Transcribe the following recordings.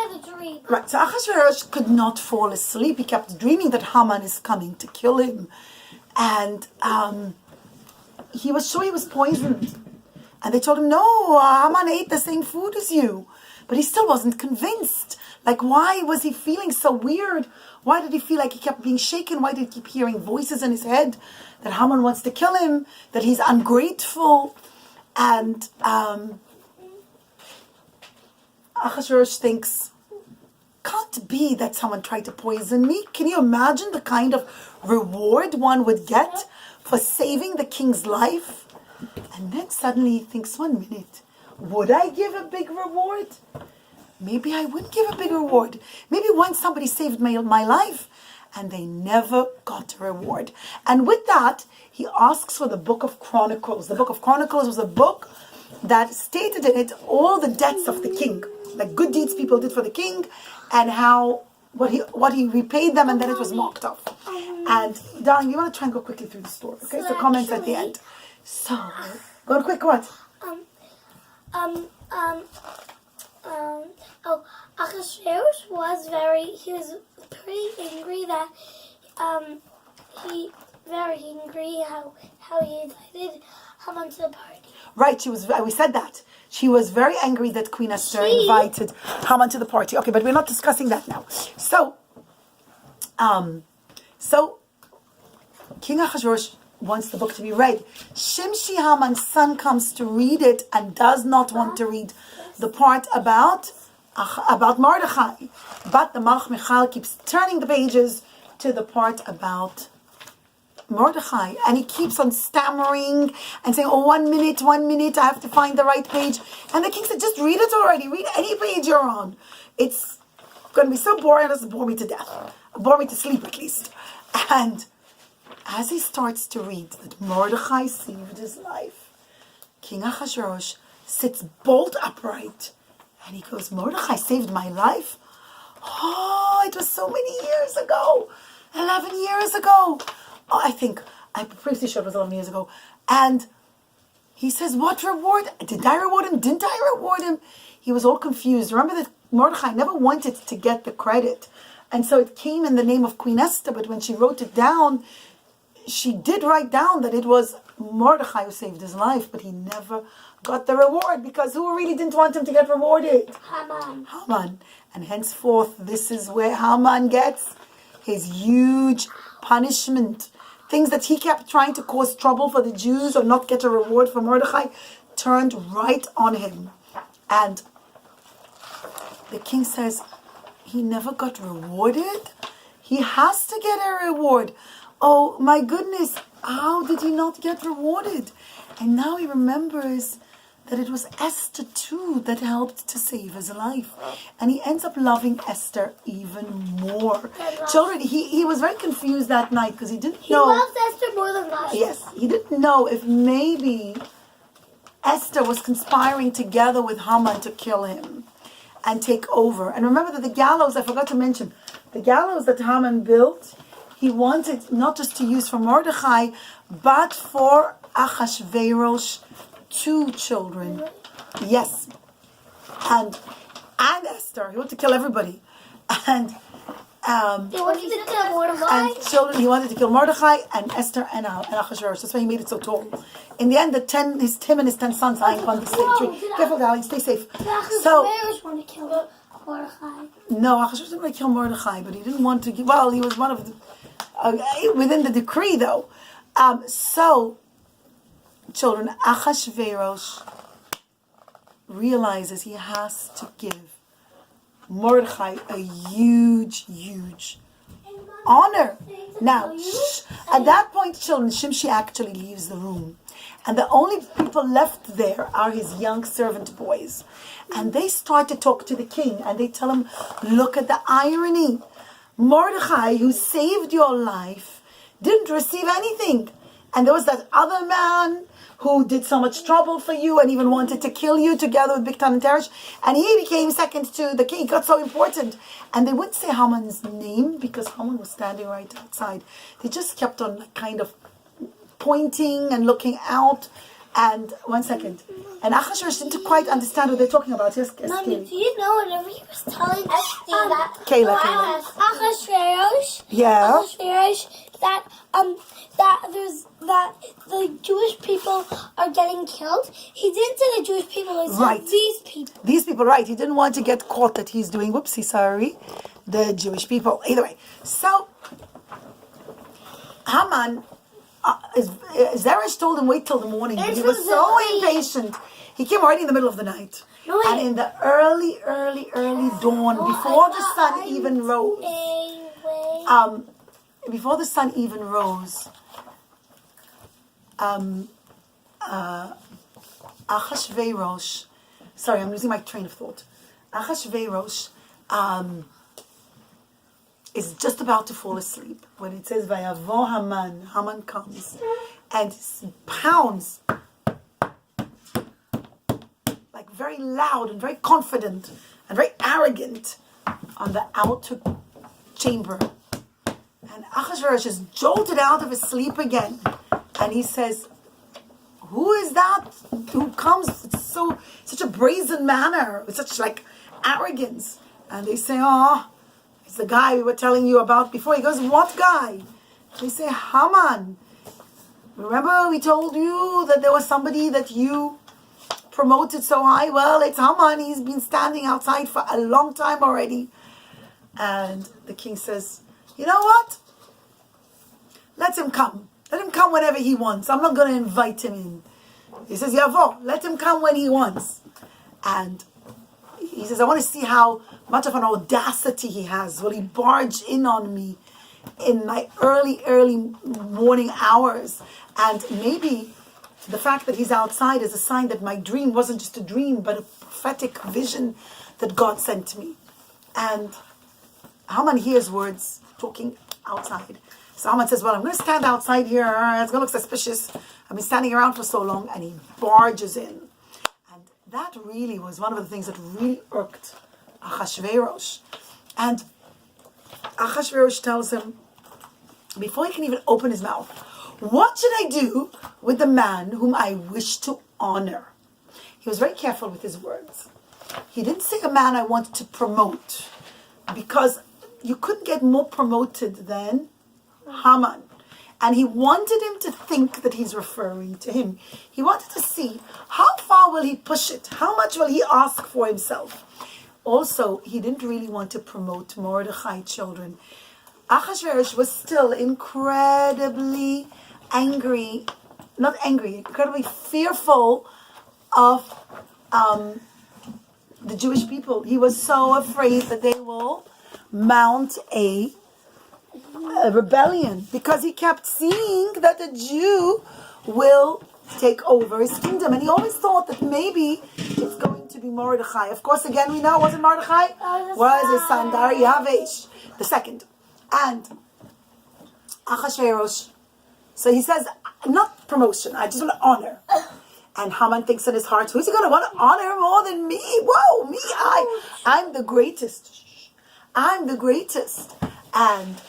had a dream. Right, so Achashverosh could not fall asleep. He kept dreaming that Haman is coming to kill him. And he was sure he was poisoned. And they told him, no, Haman ate the same food as you. But he still wasn't convinced. Like, why was he feeling so weird? Why did he feel like he kept being shaken? Why did he keep hearing voices in his head that Haman wants to kill him, that he's ungrateful? And Achashverosh thinks, can't be that someone tried to poison me. Can you imagine the kind of reward one would get for saving the king's life? And then suddenly he thinks, 1 minute, would I give a big reward? Maybe I wouldn't give a big reward. Maybe once somebody saved my life and they never got a reward. And with that, he asks for the Book of Chronicles. The Book of Chronicles was a book that stated in it all the debts of the king, like good deeds people did for the king, and how what he repaid them, and then it was marked off. And darling, you want to try and go quickly through the story, okay? So comments at the end. So go on quick. What? Achashverosh was pretty angry that how he invited Haman to the party. Right, we said that. She was very angry that Queen Esther invited Haman to the party. Okay, but we're not discussing that now. So King Achashverosh wants the book to be read. Shimshi, Haman's son, comes to read it and does not want to read the part about Mordechai. But the Malach Michael keeps turning the pages to the part about Mordechai, and he keeps on stammering and saying, 1 minute, I have to find the right page. And the king said, just read it already, read any page you're on. It's going to be so boring, it'll bore me to death. Bore me to sleep at least. And as he starts to read that Mordechai saved his life, King Achashverosh sits bolt upright and he goes, Mordechai saved my life? Oh, it was so many years ago. 11 years ago. Oh, I'm pretty sure it was 11 years ago. And he says, what reward? Did I reward him? Didn't I reward him? He was all confused. Remember that Mordechai never wanted to get the credit. And so it came in the name of Queen Esther, but when she wrote it down, she did write down that it was Mordechai who saved his life, but he never got the reward, because who really didn't want him to get rewarded? Haman. And henceforth, this is where Haman gets his huge punishment. Things that he kept trying to cause trouble for the Jews or not get a reward for Mordechai turned right on him. And the king says, he never got rewarded? He has to get a reward. Oh my goodness, how did he not get rewarded? And now he remembers that it was Esther too that helped to save his life. And he ends up loving Esther even more. Children, he was very confused that night because he didn't know. He loves Esther more than us. Yes, he didn't know if maybe Esther was conspiring together with Haman to kill him and take over. And remember that the gallows, I forgot to mention, the gallows that Haman built, he wanted not just to use for Mordechai, but for Achashverosh, 2 children. Yes. And Esther. He wanted to kill everybody. And he wanted to kill Mordechai. And children, he wanted to kill Mordechai and Esther and Achashverosh. That's why he made it so tall. In the end, him and his 10 sons hang on the same tree. Careful, darling, stay safe. Achashverosh wanted to kill Mordechai. No, Achashverosh didn't want to kill Mordechai, but he didn't want to. Well, he was one of the within the decree, though. So, children, Achashverosh realizes he has to give Mordechai a huge honor. Now, at that point, children, Shimshi actually leaves the room. And the only people left there are his young servant boys. And they start to talk to the king. And they tell him, look at the irony. Mordechai, who saved your life, didn't receive anything. And there was that other man who did so much trouble for you and even wanted to kill you together with Bedtime and Teresh. And he became second to the king. He got so important. And they wouldn't say Haman's name because Haman was standing right outside. They just kept on kind of pointing and looking out. And 1 second. And Achashverosh didn't quite understand what they're talking about. Yes, Mommy, do you know whenever he was telling Kayla. Achashverosh. Yeah. Achashverosh. That the Jewish people are getting killed. He didn't say the Jewish people. He said Right. these people. These people, right. He didn't want to get caught that he's doing, whoopsie, sorry, the Jewish people. Either way. So, Haman, Zeresh told him wait till the morning. But he was so impatient. He came already in the middle of the night. No, and in the early dawn, before the sun even rose, before the sun even rose, Achashverosh, sorry, I'm losing my train of thought. Achashverosh is just about to fall asleep when it says Vayavo Haman. Haman comes and pounds like very loud and very confident and very arrogant on the outer chamber. And Achashverosh is jolted out of his sleep again. And he says, who is that who comes such a brazen manner, with such like arrogance? And they say, oh, it's the guy we were telling you about before. He goes, what guy? They say, Haman. Remember we told you that there was somebody that you promoted so high? Well, it's Haman. He's been standing outside for a long time already. And the king says, you know what? Let him come. Let him come whenever he wants. I'm not going to invite him in. He says, Yavo, let him come when he wants. And he says, I want to see how much of an audacity he has. Will he barge in on me in my early morning hours? And maybe the fact that he's outside is a sign that my dream wasn't just a dream, but a prophetic vision that God sent me. And Haman hears words talking outside. So Haman says, well, I'm going to stand outside here. It's going to look suspicious. I've been standing around for so long. And he barges in. And that really was one of the things that really irked Achashverosh. And Achashverosh tells him, before he can even open his mouth, what should I do with the man whom I wish to honor? He was very careful with his words. He didn't say a man I want to promote, because you couldn't get more promoted than Haman. And he wanted him to think that he's referring to him. He wanted to see how far will he push it? How much will he ask for himself? Also, he didn't really want to promote Mordechai children. Achashverosh was still incredibly incredibly fearful of the Jewish people. He was so afraid that they will mount a rebellion, because he kept seeing that the Jew will take over his kingdom, and he always thought that maybe it's going to be Mordechai. Of course, again, we know it wasn't Mordechai, was his son Dariavesh the second. And Achashverosh, so he says, not promotion, I just want to honor. And Haman thinks in his heart, who's he going to want to honor more than me? Whoa, me, I'm the greatest. I'm the greatest. And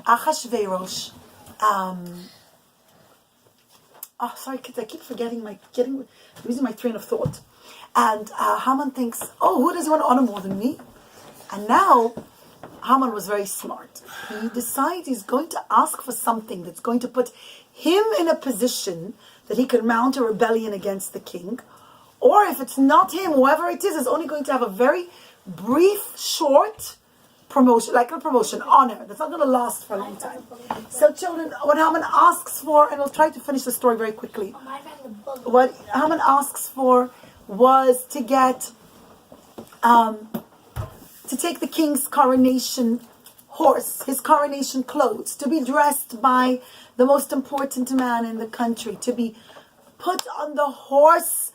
Achashverosh, sorry kids, I keep losing my train of thought. And Haman thinks, who does he want to honor more than me? And now Haman was very smart. He decides he's going to ask for something that's going to put him in a position that he can mount a rebellion against the king. Or if it's not him, whoever it is only going to have a very brief, short promotion, like a promotion, honor. That's not going to last for a long time. So children, what Haman asks for, and I'll try to finish the story very quickly. What Haman asks for was to get, to take the king's coronation horse, his coronation clothes, to be dressed by the most important man in the country, to be put on the horse,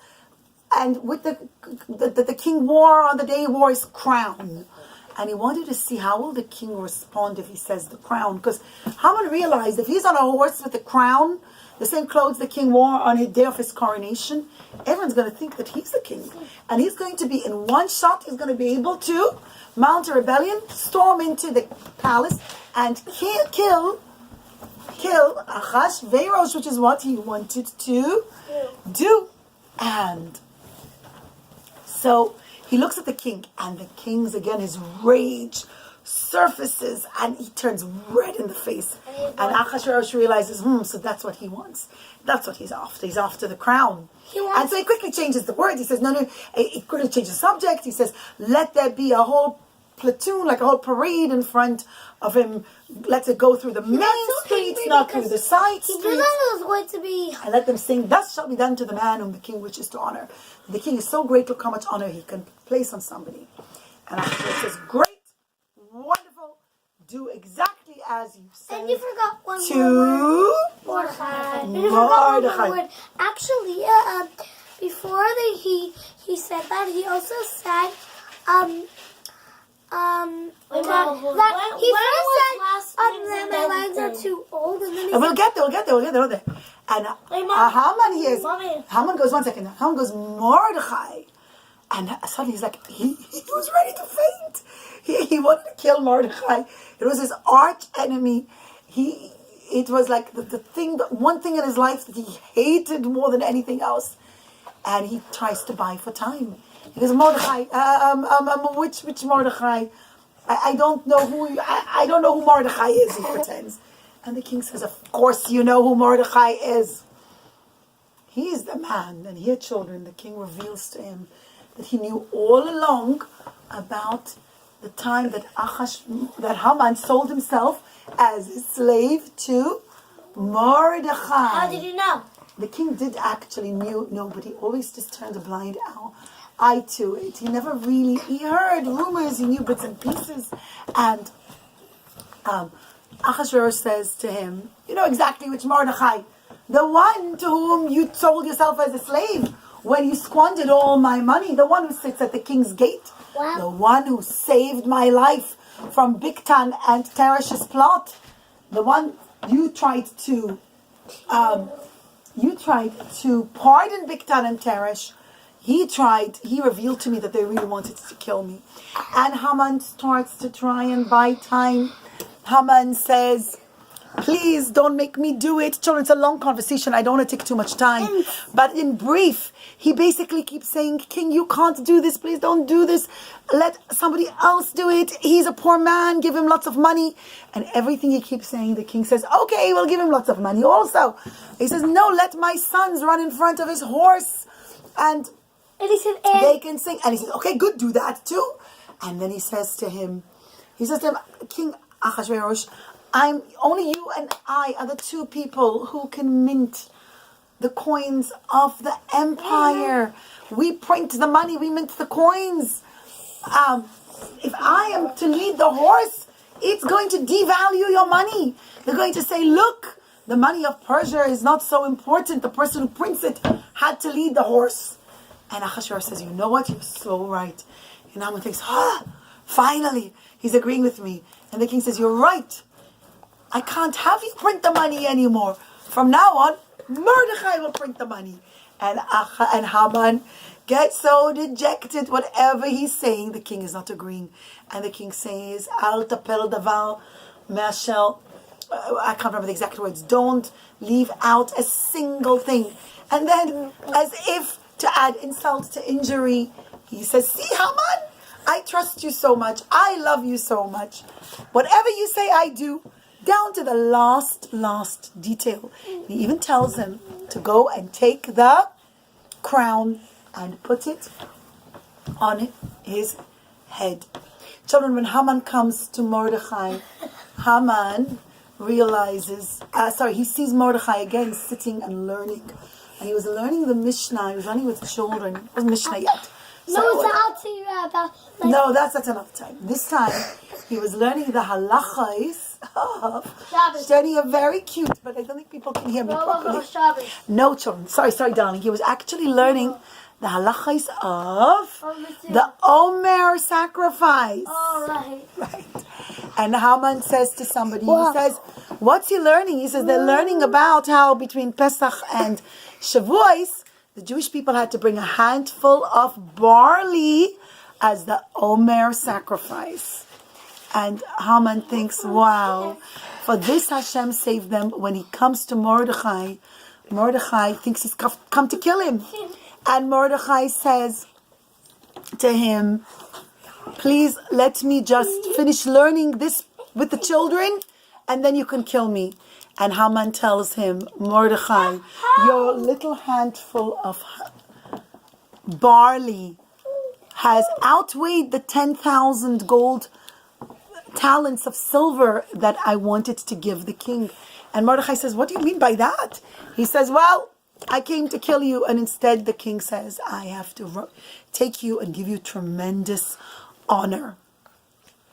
and with the king wore on the day he wore his crown. And he wanted to see how will the king respond if he says the crown. Because Haman realized if he's on a horse with the crown, the same clothes the king wore on his day of his coronation, everyone's going to think that he's the king. And he's going to be, in one shot, he's going to be able to mount a rebellion, storm into the palace, and kill Achashverosh, which is what he wanted to do. And so he looks at the king, and the king's again, his rage surfaces, and he turns red in the face. And Achashverosh realizes, so that's what he wants. That's what he's after. He's after the crown. And so he quickly changes the words. He says, no. He quickly changes the subject. He says, let there be a whole platoon, like a whole parade in front of him. Let it go through the main streets, not through the side streets. He knew that it was going to be. And let them sing, thus shall be done to the man whom the king wishes to honor. The king is so great, look how much honor he can place on somebody. And Achashverosh says, great, wonderful, do exactly as you said. And you forgot one more To Mordechai. Mordechai. Actually, before he said that, he also said that he first said my legs are too old, and then he And we'll said, get there. And Haman goes, 1 second. Haman goes, Mordechai. And suddenly he's like, he was ready to faint. He wanted to kill Mordechai. It was his arch enemy. It was like one thing in his life that he hated more than anything else. And he tries to buy for time. He goes, Mordechai, which Mordechai? I don't know who I don't know who Mordechai is, he pretends. And the king says, of course you know who Mordechai is. He is the man. And here, children, the king reveals to him that he knew all along about the time that Haman sold himself as a slave to Mordechai. how did you know? The king did actually know, but he always just turned a blind eye to it. He never really, he heard rumors, he knew bits and pieces. And Achashverosh says to him, you know exactly which Mordechai, the one to whom you sold yourself as a slave when you squandered all my money, the one who sits at the king's gate, the one who saved my life from Bigtan and Teresh's plot, the one you tried to pardon Bigtan and Teresh. He revealed to me that they really wanted to kill me. And Haman starts to try and buy time. Haman says, please don't make me do it. Children, it's a long conversation. I don't want to take too much time. But in brief, he basically keeps saying, King, you can't do this. Please don't do this. Let somebody else do it. He's a poor man. Give him lots of money. And everything he keeps saying, the king says, okay, we'll give him lots of money also. He says, no, let my sons run in front of his horse. And he said, they can sing. And he says, okay, good, do that too. And then he says to him, King Achashverosh, only you and I are the two people who can mint the coins of the empire. We print the money, we mint the coins. If I am to lead the horse, it's going to devalue your money. They're going to say, look, the money of Persia is not so important. The person who prints it had to lead the horse. And Achashverosh says, you know what? You're so right. And Haman thinks, finally, he's agreeing with me. And the king says, you're right. I can't have you print the money anymore. From now on, Mordechai will print the money. And Haman gets so dejected. Whatever he's saying, the king is not agreeing. And the king says, Al tapel davar mashel. I can't remember the exact words. Don't leave out a single thing. And then, as if to add insult to injury, he says, see, Haman, I trust you so much. I love you so much. Whatever you say, I do. Down to the last detail. He even tells him to go and take the crown and put it on his head. Children, when Haman comes to Mordechai, Haman realizes, he sees Mordechai again sitting and learning. And he was learning the Mishnah. He was learning with children. It wasn't Mishnah yet. No, that's another time. This time, he was learning the halachas of studying a very cute, but I don't think people can hear me properly. No, children. Sorry, darling. He was actually learning the halachas of the Omer sacrifice. Right. And Haman says to somebody, he says, what's he learning? He says, they're learning about how between Pesach and Shavuos, the Jewish people had to bring a handful of barley as the Omer sacrifice. And Haman thinks, wow, for this Hashem saved them. When he comes to Mordechai, Mordechai thinks he's come to kill him. And Mordechai says, to him, please let me just finish learning this with the children, and then you can kill me. And Haman tells him, Mordechai, your little handful of barley has outweighed the 10,000 gold talents of silver that I wanted to give the king. And Mordechai says, what do you mean by that? He says, well, I came to kill you. And instead the king says, I have to take you and give you tremendous honor.